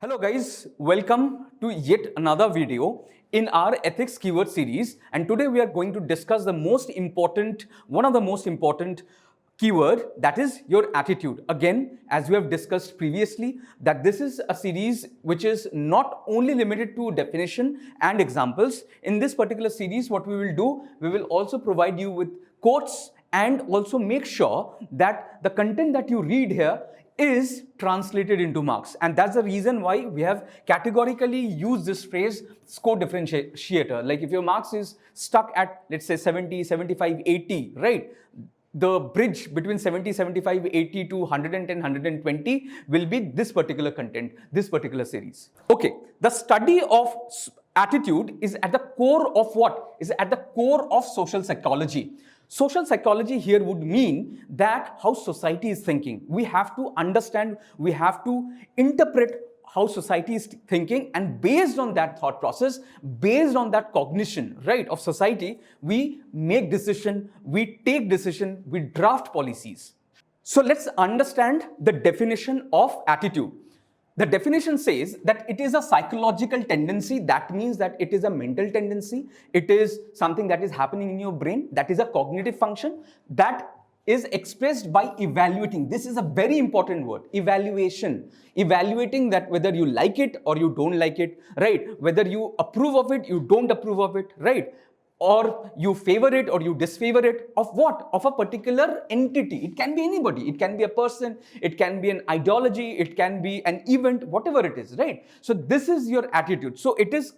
Hello guys, welcome to yet another video in our ethics keyword series, and today we are going to discuss one of the most important keyword, that is your attitude. Again, as we have discussed previously, that this is a series which is not only limited to definition and examples. In this particular series, what we will do, we will also provide you with quotes and also make sure that the content that you read here is translated into marks, and that's the reason why we have categorically used this phrase score differentiator. Like if your marks is stuck at, let's say, 70, 75, 80, right, the bridge between 70, 75, 80 to 110, 120 will be this particular content, this particular series. Okay, the study of attitude is at the core of what? Is at the core of social psychology. Social psychology here would mean that how society is thinking. We have to understand, we have to interpret how society is thinking, and based on that thought process, based on that cognition, right, of society, we make decision, we take decision, we draft policies. So let's understand the definition of attitude. The definition says that it is a psychological tendency. That means that it is a mental tendency. It is something that is happening in your brain. That is a cognitive function that is expressed by evaluating. This is a very important word, evaluation. Evaluating that whether you like it or you don't like it, right? Whether you approve of it, you don't approve of it, right? Or you favor it or you disfavor it, of what? Of a particular entity. It can be anybody. It can be a person. It can be an ideology. It can be an event, whatever it is, right? So this is your attitude. So it is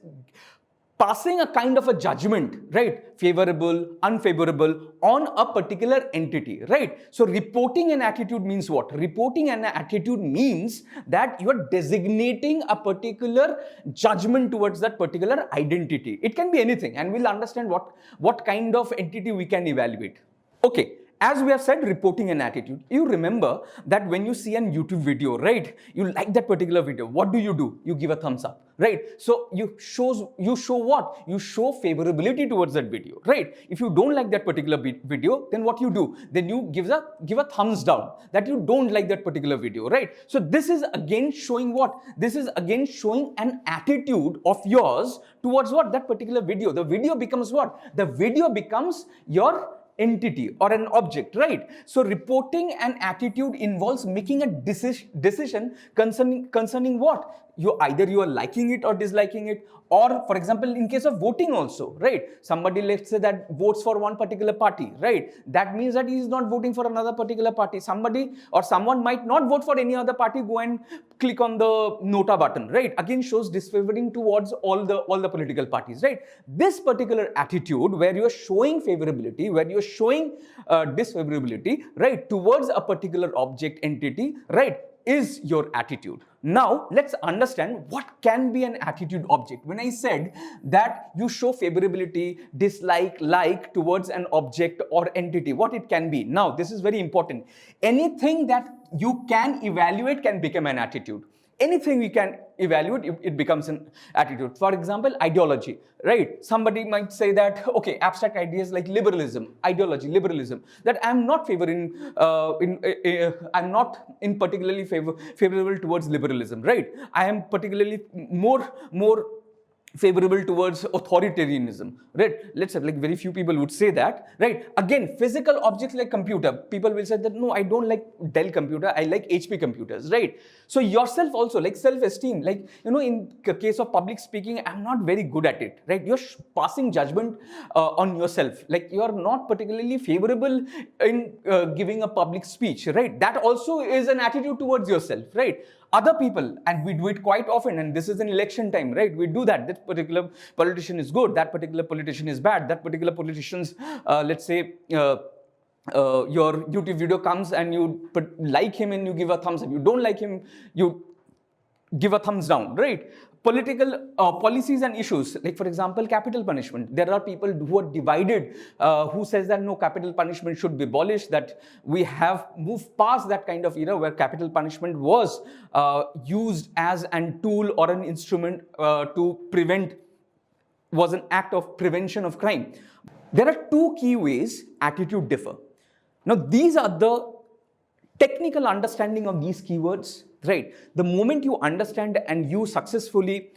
passing a kind of a judgment, right? Favorable, unfavorable on a particular entity, right? So reporting an attitude means what? Reporting an attitude means that you are designating a particular judgment towards that particular identity. It can be anything, and we'll understand what kind of entity we can evaluate. Okay. As we have said, reporting an attitude. You remember that when you see a YouTube video, right? You like that particular video. What do? You give a thumbs up, right? So you show what? You show favorability towards that video, right? If you don't like that particular video, then what you do? Then you give a thumbs down that you don't like that particular video, right? So this is again showing what? This is again showing an attitude of yours towards what? That particular video. The video becomes what? The video becomes your entity or an object, right? So reporting an attitude involves making a decision concerning what? You are liking it or disliking it, or for example, in case of voting also, right? Somebody, let's say, that votes for one particular party, right? That means that he is not voting for another particular party. Somebody or someone might not vote for any other party, go and click on the nota button, right? Again shows disfavoring towards all the political parties, right? This particular attitude where you are showing favorability, where you are showing disfavorability, right, towards a particular object, entity, right, is your attitude. Now, let's understand what can be an attitude object. When I said that you show favorability, dislike, like towards an object or entity, what it can be. Now, this is very important. Anything that you can evaluate can become an attitude. Anything we can evaluate, it becomes an attitude. For example, ideology, right? Somebody might say that, okay, abstract ideas like liberalism, ideology, liberalism, that I'm not favoring, I'm not in particularly favorable towards liberalism, right? I am particularly more favorable towards authoritarianism, right? Let's say, like, very few people would say that, right? Again, physical objects like computer, people will say that, no, I don't like Dell computer, I like HP computers, right? So yourself also, like self-esteem, like, in case of public speaking, I'm not very good at it, right? You're passing judgment on yourself, like you are not particularly favorable in giving a public speech, right? That also is an attitude towards yourself, right? Other people, and we do it quite often, and this is an election time, right? We do that. That particular politician is good, that particular politician is bad, that particular politician's, let's say, your YouTube video comes and you like him and you give a thumbs up. You don't like him, you give a thumbs down, right? Political policies and issues, like for example, capital punishment. There are people who are divided, who says that no, capital punishment should be abolished, that we have moved past that kind of era where capital punishment was used as a tool or an instrument to prevent, was an act of prevention of crime. There are two key ways attitude differ. Now, these are the technical understanding of these keywords, right? The moment you understand and you successfully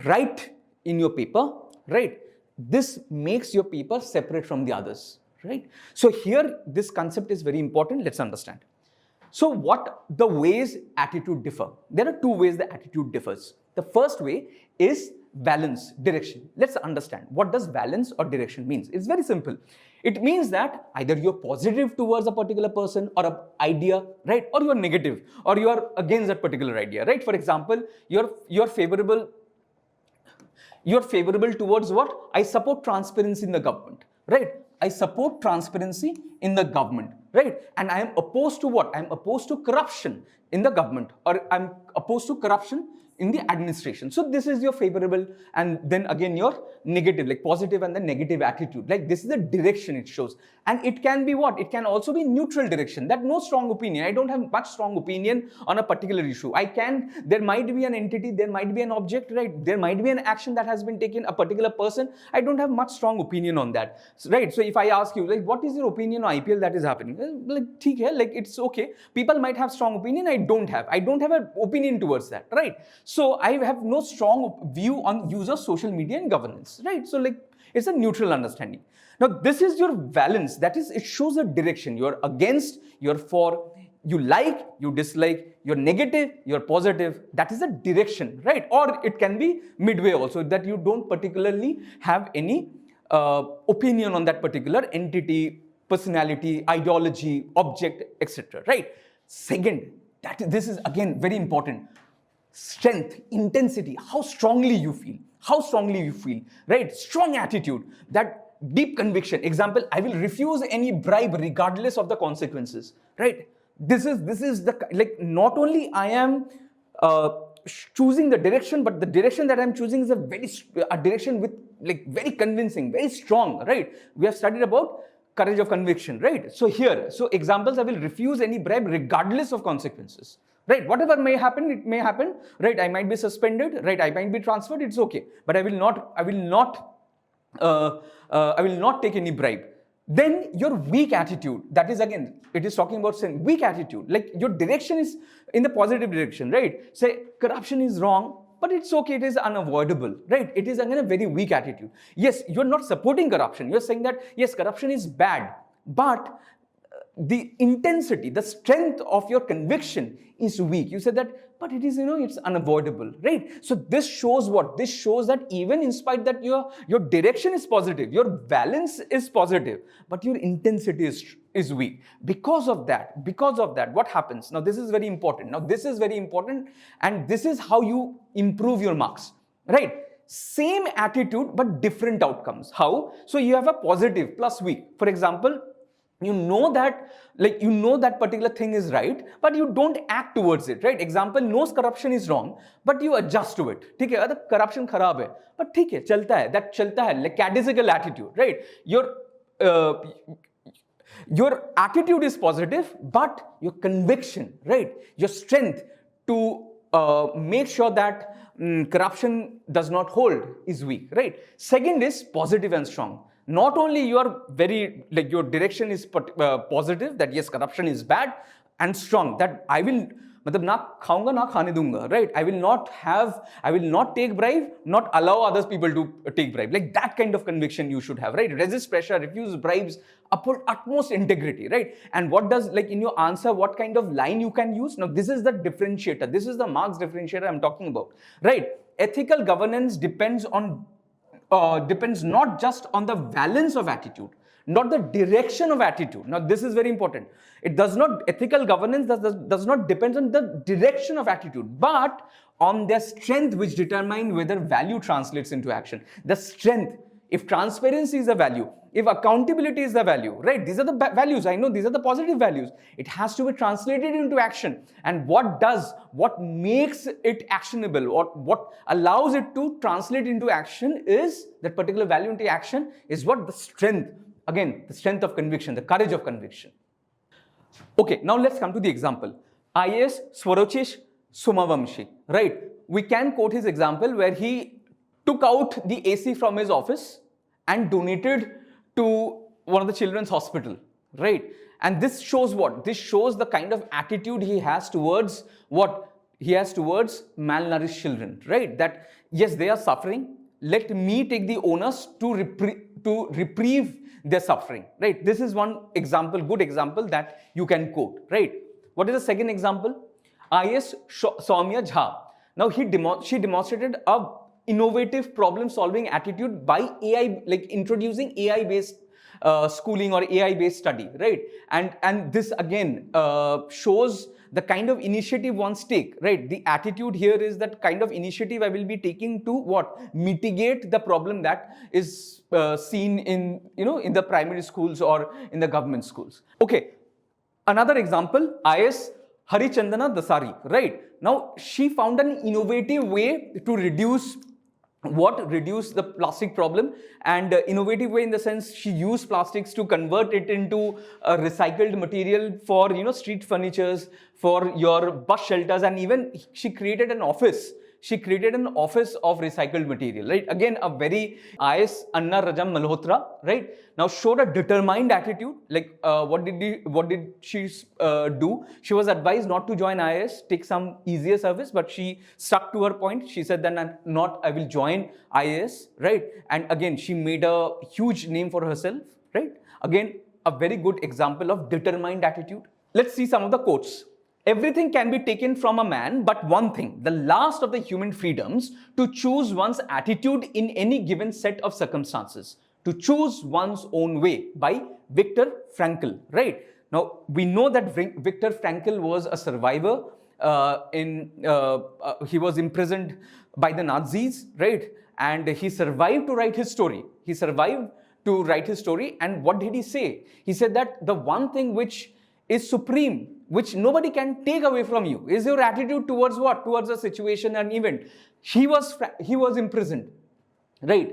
write in your paper, right, this makes your paper separate from the others, right? So here, this concept is very important. Let's understand. So what the ways attitude differ? There are two ways the attitude differs. The first way is valence, direction. Let's understand what does valence or direction means. It's very simple. It means that either you're positive towards a particular person or an idea, right? Or you're negative, or you are against that particular idea, right? For example, you're favorable towards what? I support transparency in the government, right? I support transparency in the government, right? And I am opposed to what? I am opposed to corruption in the government, or I'm opposed to corruption in the administration. So this is your favorable, and then again your negative, like positive and the negative attitude. Like this is the direction it shows. And it can be what? It can also be neutral direction, that no strong opinion. I don't have much strong opinion on a particular issue. There might be an entity, there might be an object, right? There might be an action that has been taken, a particular person. I don't have much strong opinion on that, right? So if I ask you, like, what is your opinion on IPL that is happening? Like, theek hai, like it's okay. People might have strong opinion, I don't have an opinion towards that, right? So I have no strong view on use of social media and governance, right? So like it's a neutral understanding. Now this is your valence, that is, it shows a direction. You're against, you're for, you like, you dislike, you're negative, you're positive. That is a direction, right? Or it can be midway also, that you don't particularly have any opinion on that particular entity, personality, ideology, object, etc., right? Second, this is again very important. Strength, intensity, how strongly you feel, right? Strong attitude, that deep conviction. Example, I will refuse any bribe regardless of the consequences, right? This is the, like, not only I am choosing the direction, but the direction that I'm choosing is a direction with, like, very convincing, very strong, right? We have studied about courage of conviction, right? So here, examples, I will refuse any bribe regardless of consequences. Right, whatever may happen, it may happen, right? I might be suspended, right? I might be transferred, it's okay. But I will not take any bribe. Then your weak attitude, that is again, it is talking about saying weak attitude, like your direction is in the positive direction, right? Say corruption is wrong, but it's okay, it is unavoidable, right? It is again a very weak attitude. Yes, you're not supporting corruption. You're saying that, yes, corruption is bad, but the intensity, the strength of your conviction is weak. You said that, but it is, it's unavoidable, right? So this shows what? This shows that even in spite that your direction is positive, your valence is positive, but your intensity is weak. Because of that, what happens? Now this is very important. And this is how you improve your marks, right? Same attitude, but different outcomes. How? So you have a positive plus weak. For example, you know that particular thing is right, but you don't act towards it, right? Example, knows corruption is wrong, but you adjust to it. ठीक है, अगर corruption खराब है, but ठीक है, चलता है, that चलता है, like cadisical attitude, right? Your attitude is positive, but your conviction, right? Your strength to make sure that corruption does not hold is weak, right? Second is positive and strong. Not only you are your direction is positive, that yes, corruption is bad, and strong, that I will, na khaunga na khane dunga, right? I will not take bribe, not allow others people to take bribe. Like that kind of conviction you should have, right? Resist pressure, refuse bribes, uphold utmost integrity, right? And what does, like in your answer, what kind of line you can use? Now this is the differentiator. This is the marks differentiator I'm talking about, right? Ethical governance depends not just on the valence of attitude, not the direction of attitude. Now this is very important. Ethical governance does not depend on the direction of attitude, but on their strength, which determine whether value translates into action. The strength, if transparency is a value, if accountability is the value, right? These are the values. I know these are the positive values. It has to be translated into action. And what makes it actionable, or what allows it to translate into action is that particular value into action is what? The strength. Again, the strength of conviction, the courage of conviction. Okay, now let's come to the example. IAS Swarochesh Sumavamshi, right? We can quote his example where he took out the AC from his office and donated to one of the children's hospital, right? And this shows what? This shows the kind of attitude he has towards what? He has towards malnourished children, right? That yes, they are suffering. Let me take the onus to reprieve their suffering, right? This is one example, good example that you can quote, right? What is the second example? IS Soumya Jha. Now she demonstrated a innovative problem-solving attitude by AI, like introducing AI-based schooling or AI-based study, right? And this again shows the kind of initiative one's take, right? The attitude here is that kind of initiative I will be taking to what? Mitigate the problem that is seen in, in the primary schools or in the government schools. Okay, another example, IS Harichandana Dasari, right? Now she found an innovative way to reduce the plastic problem, and innovative way in the sense she used plastics to convert it into a recycled material for street furnitures, for your bus shelters, and even she created an office. She created an office of recycled material, right? Again, a very IS Anna Rajam Malhotra, right? Now showed a determined attitude. Like what did she do? She was advised not to join IS, take some easier service, but she stuck to her point. She said that I will join IS, right? And again, she made a huge name for herself, right? Again, a very good example of determined attitude. Let's see some of the quotes. Everything can be taken from a man, but one thing, the last of the human freedoms, to choose one's attitude in any given set of circumstances, to choose one's own way, by Viktor Frankl, right? Now, we know that Viktor Frankl was a survivor. He was imprisoned by the Nazis, right? And he survived to write his story. And what did he say? He said that the one thing which is supreme, which nobody can take away from you, is your attitude towards what? Towards a situation and event. He was imprisoned, right?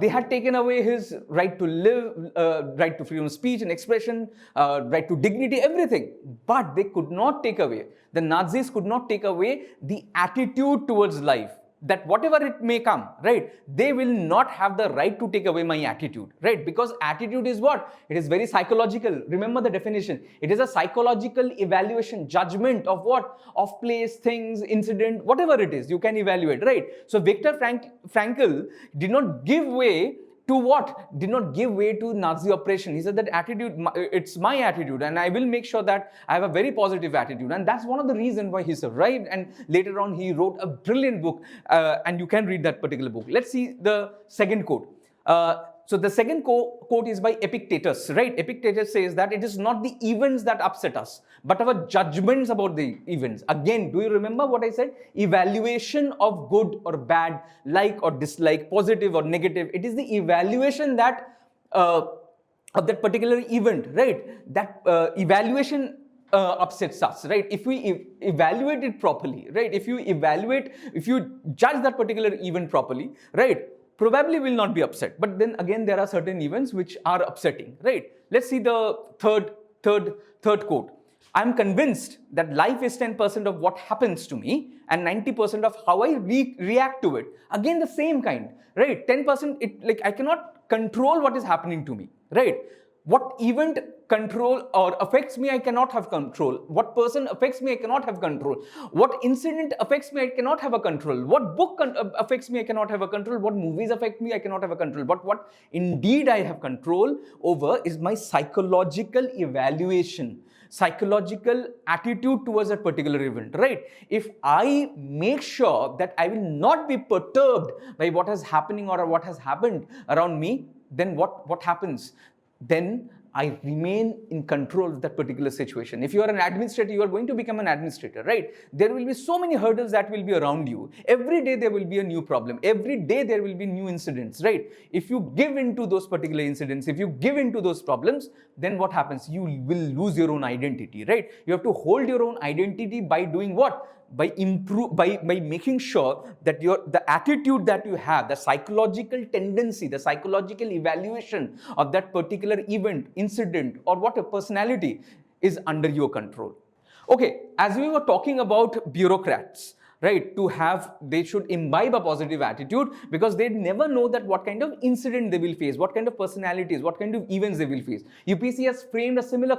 They had taken away his right to live, right to freedom of speech and expression, right to dignity, everything. But they could not take away, the Nazis could not take away the attitude towards life. That whatever it may come, right, they will not have the right to take away my attitude, right? Because attitude is what? It is very psychological. Remember the definition. It is a psychological evaluation, judgment of what? Of place, things, incident, whatever it is, you can evaluate, right? So Viktor Frankl did not give way to what? Did not give way to Nazi oppression. He said that attitude, it's my attitude, and I will make sure that I have a very positive attitude. And that's one of the reasons why he survived. And later on, he wrote a brilliant book, and you can read that particular book. Let's see the second quote. So the second quote is by Epictetus, right? Epictetus says that it is not the events that upset us, but our judgments about the events. Again, do you remember what I said? Evaluation of good or bad, like or dislike, positive or negative. It is the evaluation that of that particular event, right? That evaluation upsets us, right? If we evaluate it properly, right? If you judge that particular event properly, right? Probably will not be upset. But then again, there are certain events which are upsetting, right? Let's see the third quote. I'm convinced that life is 10% of what happens to me and 90% of how I react to it. Again, the same kind, right? 10%, I cannot control what is happening to me, right? What event control or affects me, I cannot have control. What person affects me, I cannot have control. What incident affects me, I cannot have a control. What book affects me, I cannot have a control. What movies affect me, I cannot have a control. But what indeed I have control over is my psychological evaluation, psychological attitude towards that particular event, right? If I make sure that I will not be perturbed by what is happening or what has happened around me, then what happens? Then I remain in control of that particular situation. If you are an administrator, you are going to become an administrator, right? There will be so many hurdles that will be around you. Every day there will be a new problem. Every day there will be new incidents, right? If you give in to those particular incidents, if you give in to those problems, then what happens? You will lose your own identity, right? You have to hold your own identity by doing what? By making sure that the attitude that you have, the psychological tendency, the psychological evaluation of that particular event, incident, or what a personality is under your control. Okay, as we were talking about bureaucrats, right, they should imbibe a positive attitude, because they never know that what kind of incident they will face, what kind of personalities, what kind of events they will face. UPSC has framed a similar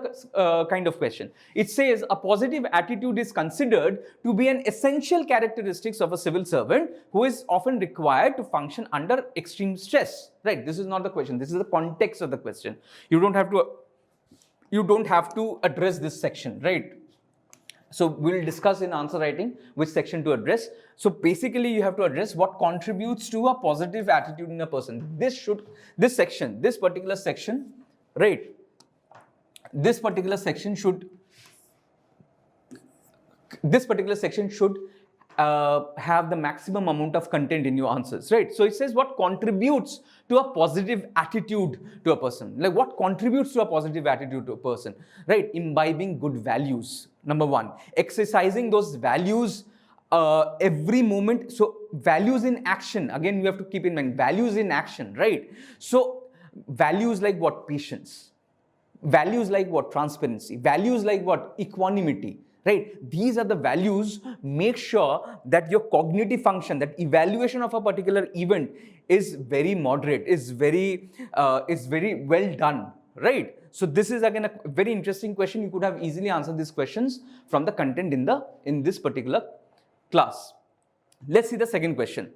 kind of question. It says a positive attitude is considered to be an essential characteristics of a civil servant who is often required to function under extreme stress, right? This is not the question, this is the context of the question. You don't have to address this section, right? So we'll discuss in answer writing which section to address. So basically you have to address what contributes to a positive attitude in a person. This particular section, right? This particular section should have the maximum amount of content in your answers, right? So it says what contributes to a positive attitude to a person. Like what contributes to a positive attitude to a person, right? Imbibing good values, number one. Exercising those values every moment. So values in action, again you have to keep in mind values in action, right? So values like what? Patience. Values like what? Transparency. Values like what? Equanimity. Right? These are the values. Make sure that your cognitive function, that evaluation of a particular event is very moderate, is very well done. Right? So this is again a very interesting question. You could have easily answered these questions from the content in this particular class. Let's see the second question.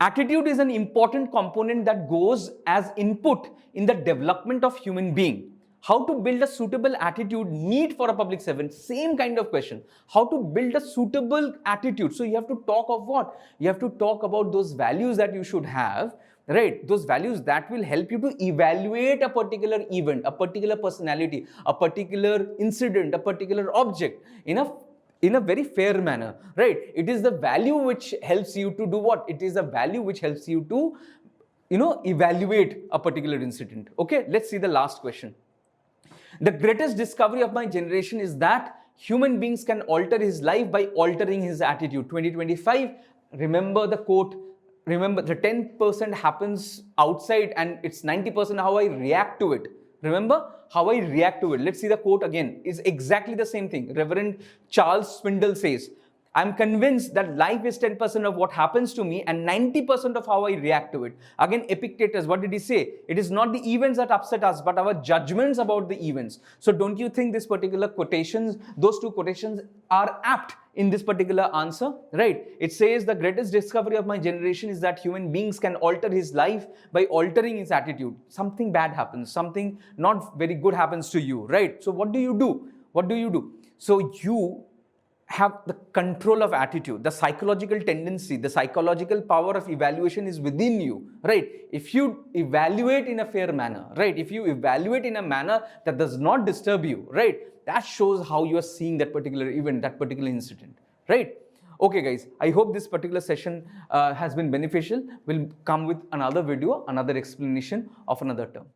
Attitude is an important component that goes as input in the development of human being. How to build a suitable attitude need for a public servant? Same kind of question. How to build a suitable attitude? So you have to talk of what? You have to talk about those values that you should have, right? Those values that will help you to evaluate a particular event, a particular personality, a particular incident, a particular object in a very fair manner, right? It is the value which helps you to do what? It is a value which helps you to, evaluate a particular incident. Okay, let's see the last question. The greatest discovery of my generation is that human beings can alter his life by altering his attitude. 2025, remember the quote, remember the 10% happens outside and it's 90% how I react to it. Remember how I react to it. Let's see the quote again. It's exactly the same thing. Reverend Charles Swindoll says, I'm convinced that life is 10% of what happens to me and 90% of how I react to it. Again, Epictetus, what did he say? It is not the events that upset us, but our judgments about the events. So don't you think this particular quotations, those two quotations are apt in this particular answer, right? It says the greatest discovery of my generation is that human beings can alter his life by altering his attitude. Something bad happens, something not very good happens to you, right? So what do you do? What do you do? So you have the control of attitude, the psychological tendency, the psychological power of evaluation is within you, right? If you evaluate in a fair manner, right? If you evaluate in a manner that does not disturb you, right? That shows how you are seeing that particular event, that particular incident, right? Okay guys, I hope this particular session has been beneficial. We'll come with another video, another explanation of another term.